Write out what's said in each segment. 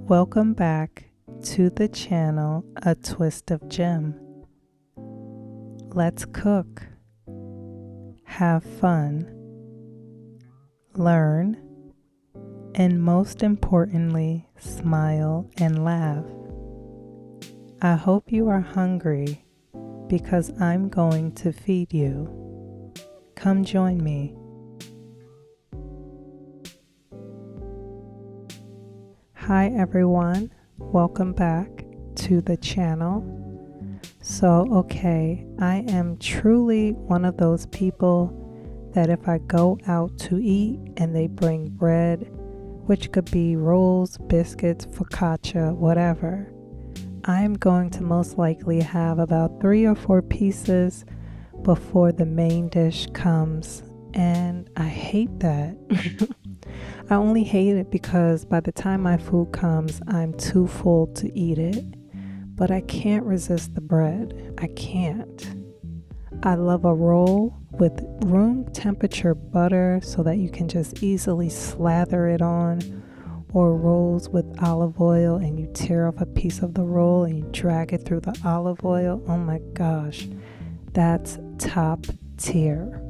Welcome back to the channel A Twist of Gem. Let's cook, have fun, learn, and most importantly, smile and laugh. I hope you are hungry because I'm going to feed you. Come join me. Hi everyone, welcome back to the channel. I am truly one of those people that if I go out to eat and they bring bread, which could be rolls, biscuits, focaccia, whatever, I'm going to most likely have about 3 or 4 pieces before the main dish comes, and I hate that. I only hate it because by the time my food comes, I'm too full to eat it. But I can't resist the bread. I can't. I love a roll with room temperature butter so that you can just easily slather it on, or rolls with olive oil and you tear off a piece of the roll and you drag it through the olive oil. Oh my gosh, that's top tier.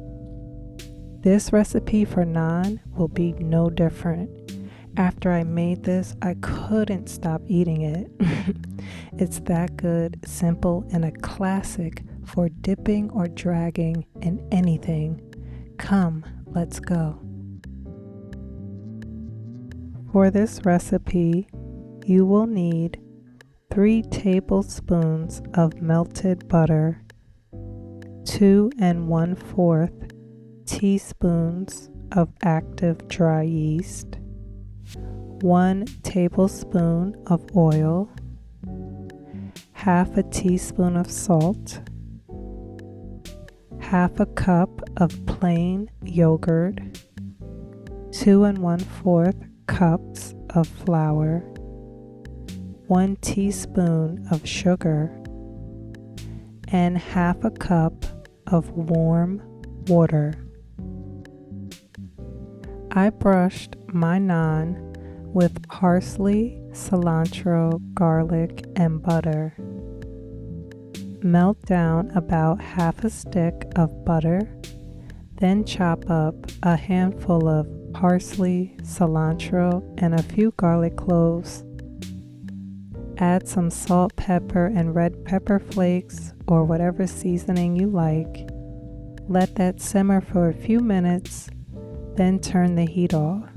This recipe for naan will be no different. After I made this, I couldn't stop eating it. It's that good, simple, and a classic for dipping or dragging in anything. Come, let's go. For this recipe, you will need 3 tablespoons of melted butter, 2 1/4 teaspoons of active dry yeast, 1 tablespoon of oil, half a teaspoon of salt, half a cup of plain yogurt, 2 1/4 cups of flour, 1 teaspoon of sugar, and half a cup of warm water. I brushed my naan with parsley, cilantro, garlic, and butter. Melt down about half a stick of butter, then chop up a handful of parsley, cilantro, and a few garlic cloves. Add some salt, pepper, and red pepper flakes or whatever seasoning you like. Let that simmer for a few minutes, then turn the heat off.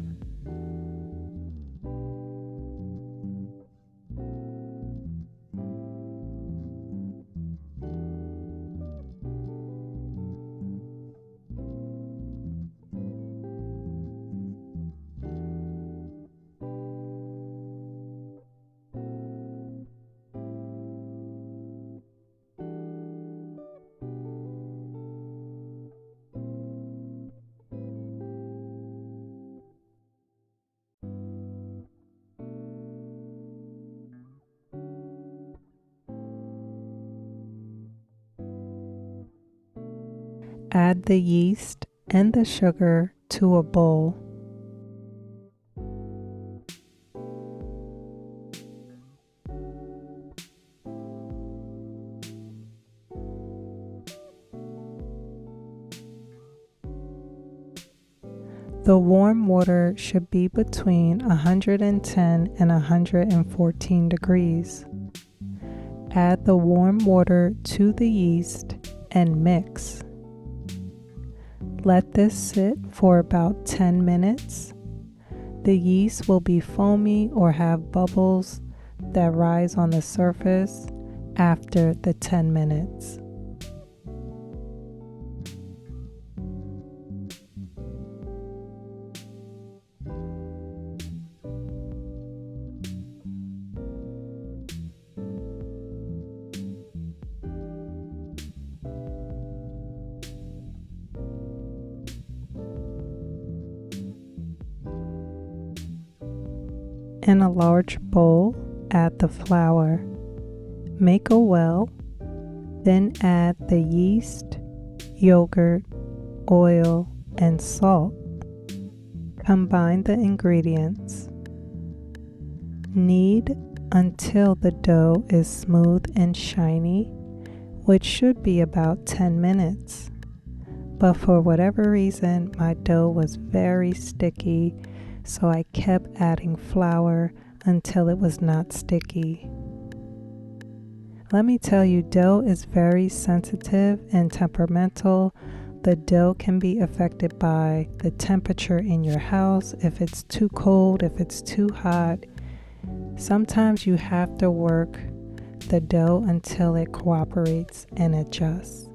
Add the yeast and the sugar to a bowl. The warm water should be between 110 and 114 degrees. Add the warm water to the yeast and mix. Let this sit for about 10 minutes. The yeast will be foamy or have bubbles that rise on the surface after the 10 minutes. In a large bowl, add the flour. Make a well, then add the yeast, yogurt, oil, and salt. Combine the ingredients. Knead until the dough is smooth and shiny, which should be about 10 minutes. But for whatever reason, my dough was very sticky, so I kept adding flour until it was not sticky. Let me tell you, dough is very sensitive and temperamental. The dough can be affected by the temperature in your house, if it's too cold, if it's too hot. Sometimes you have to work the dough until it cooperates and adjusts.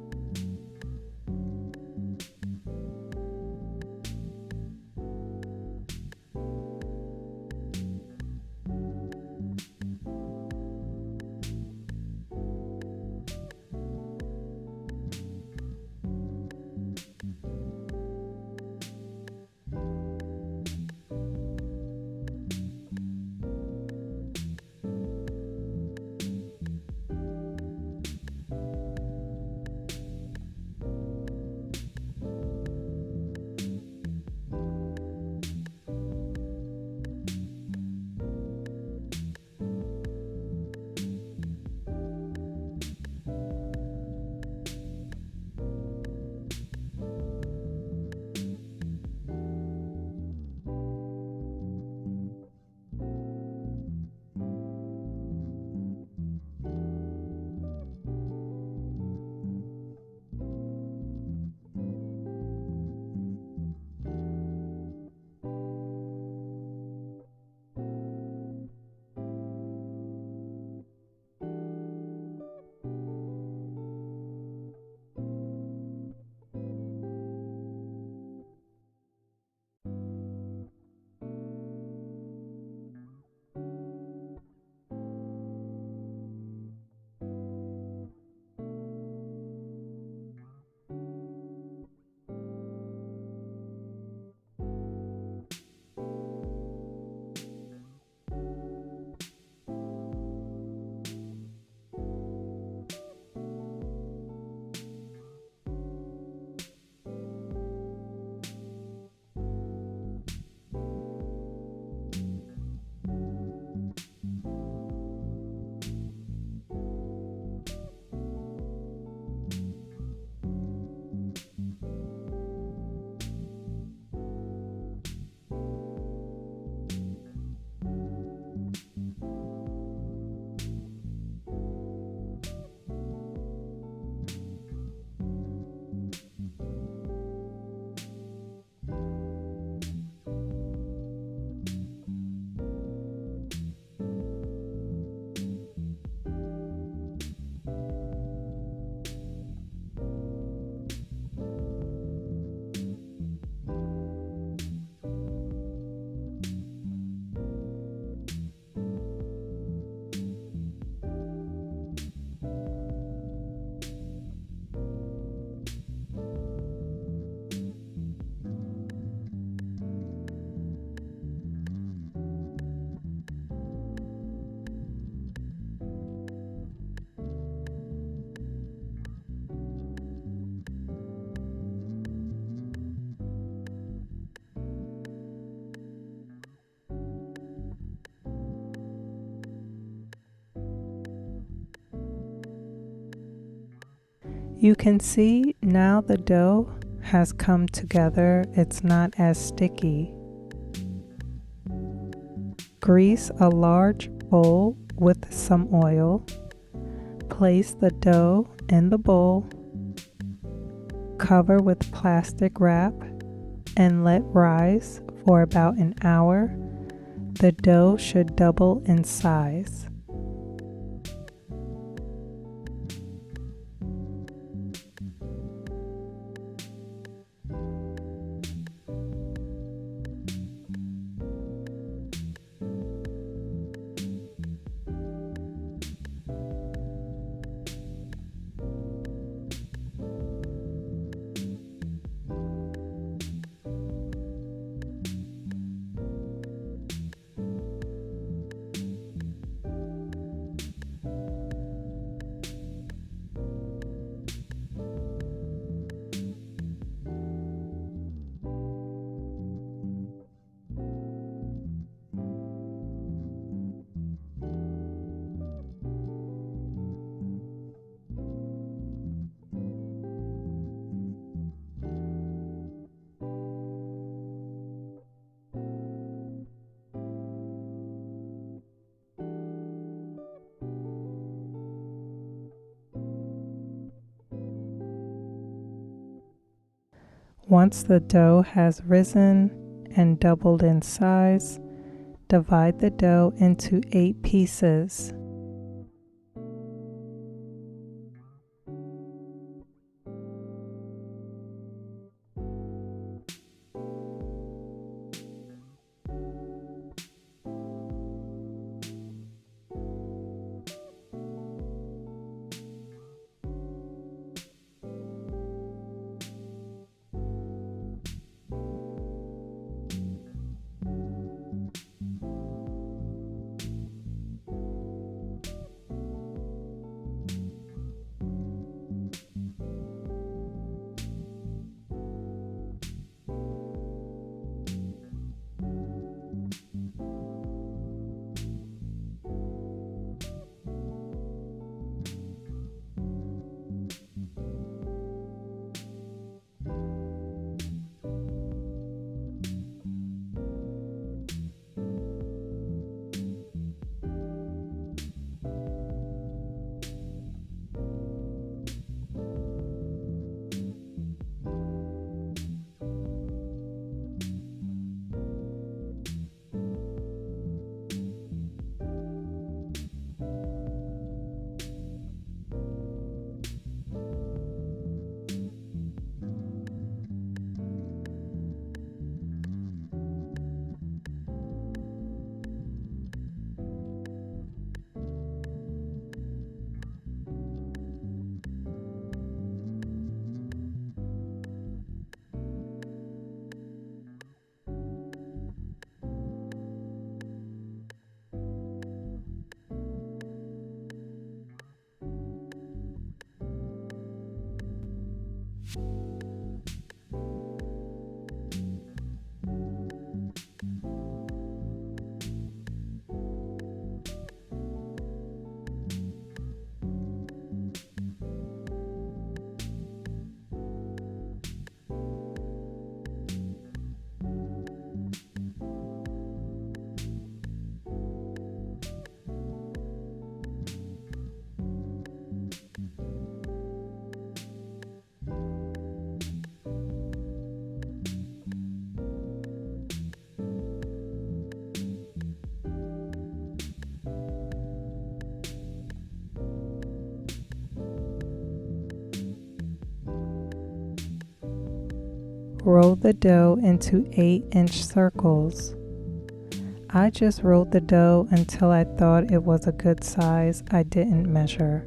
You can see now the dough has come together. It's not as sticky. Grease a large bowl with some oil. Place the dough in the bowl. Cover with plastic wrap and let rise for about an hour. The dough should double in size. Once the dough has risen and doubled in size, divide the dough into 8 pieces. Roll the dough into 8-inch circles. I just rolled the dough until I thought it was a good size. I didn't measure.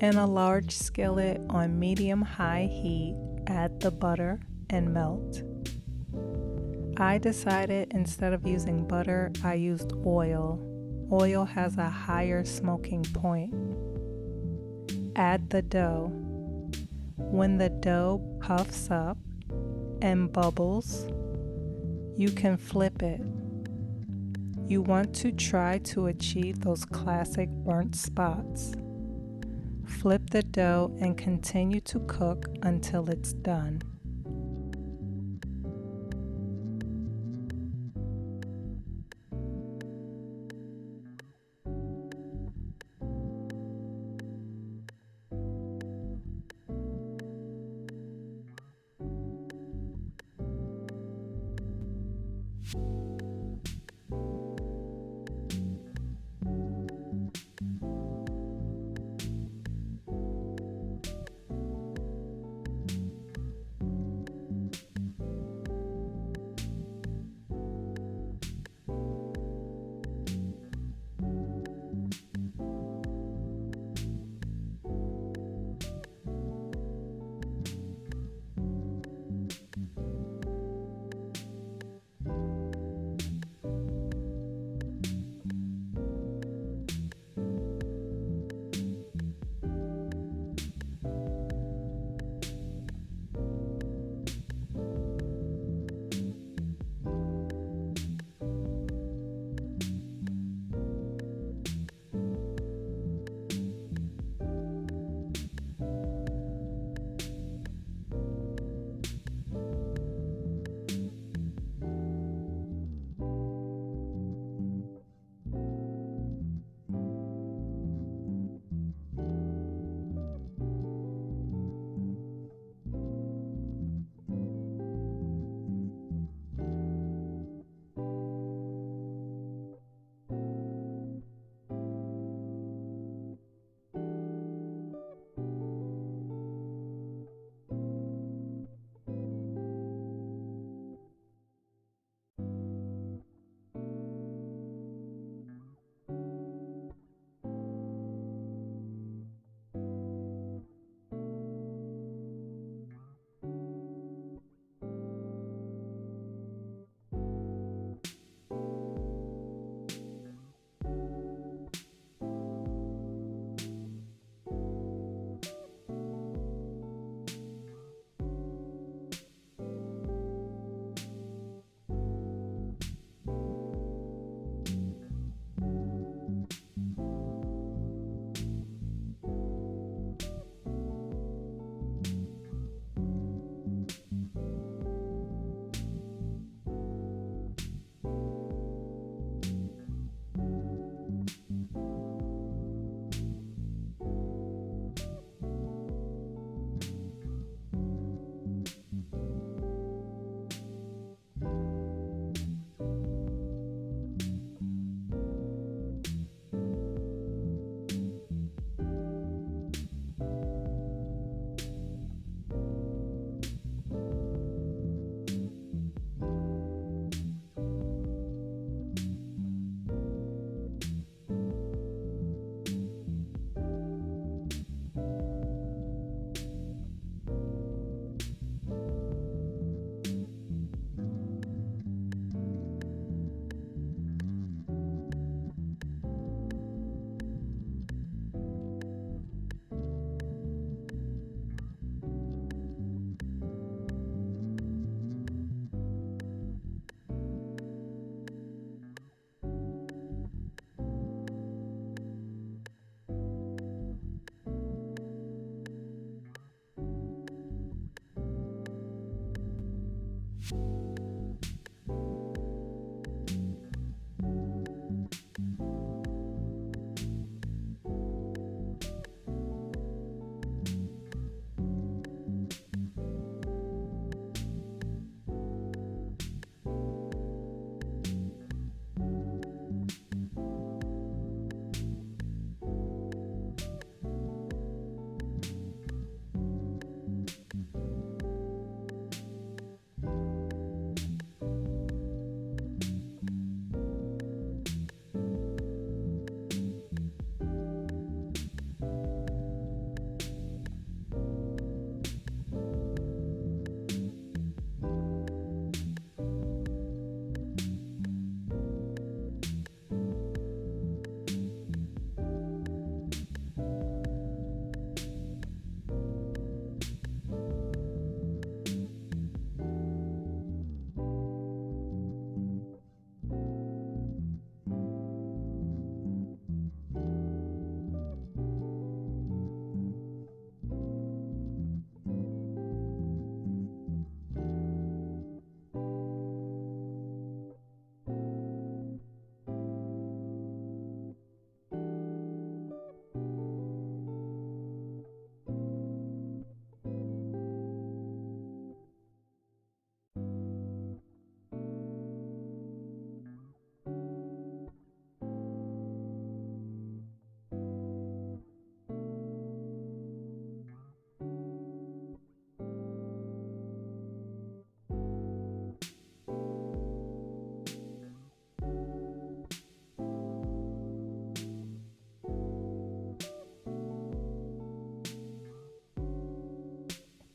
In a large skillet on medium-high heat, add the butter and melt. I decided instead of using butter, I used oil. Oil has a higher smoking point. Add the dough. When the dough puffs up and bubbles, you can flip it. You want to try to achieve those classic burnt spots. Flip the dough and continue to cook until it's done.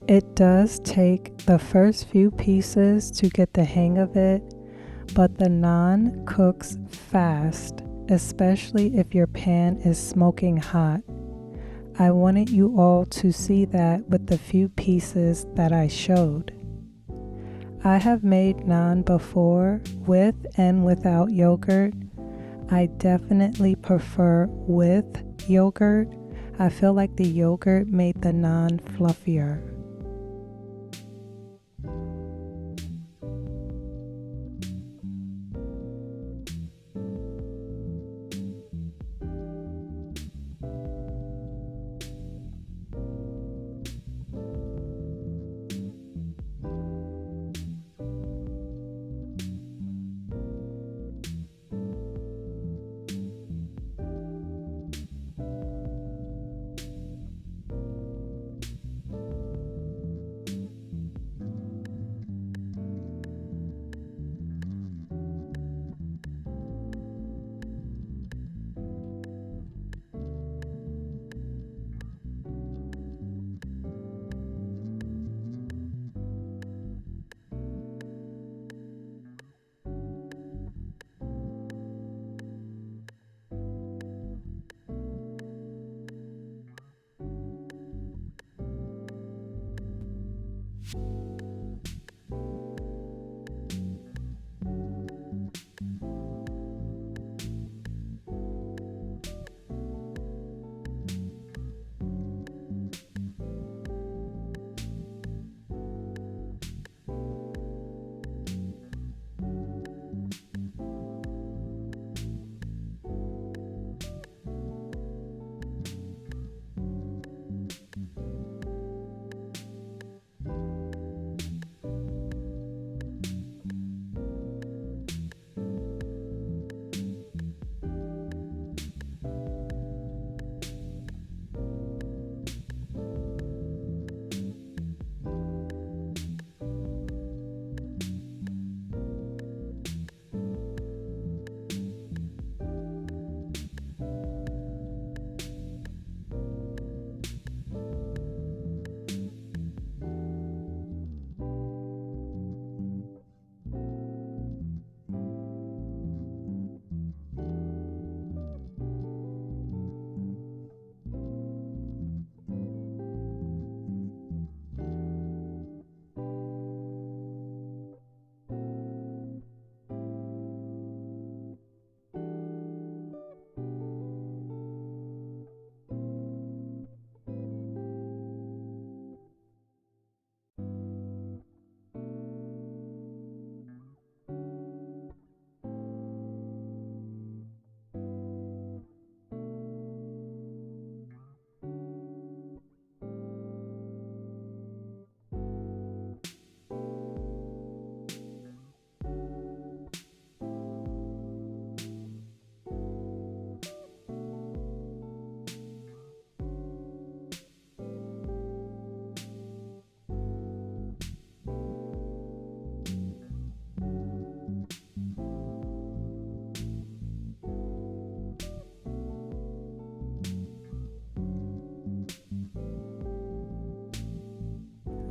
It does take the first few pieces to get the hang of it, but the naan cooks fast, especially if your pan is smoking hot. I wanted you all to see that with the few pieces that I showed. I have made naan before with and without yogurt. I definitely prefer with yogurt. I feel like the yogurt made the naan fluffier.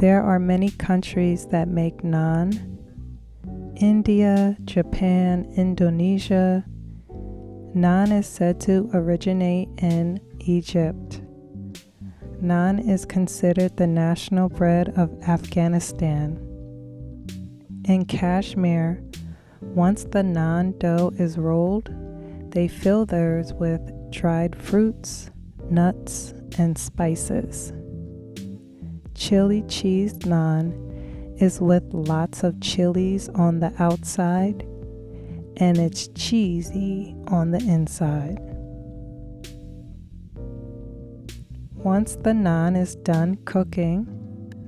There are many countries that make naan. India, Japan, Indonesia. Naan is said to originate in Egypt. Naan is considered the national bread of Afghanistan. In Kashmir, once the naan dough is rolled, they fill theirs with dried fruits, nuts, and spices. Chili cheese naan is with lots of chilies on the outside, and it's cheesy on the inside. Once the naan is done cooking,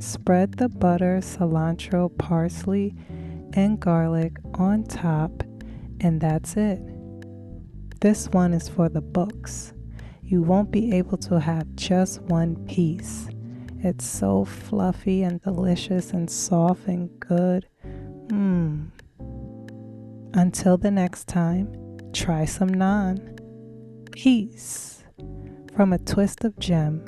spread the butter, cilantro, parsley, and garlic on top, and that's it. This one is for the books. You won't be able to have just one piece. It's so fluffy and delicious and soft and good. Until the next time, try some naan. Peace from a twist of gem.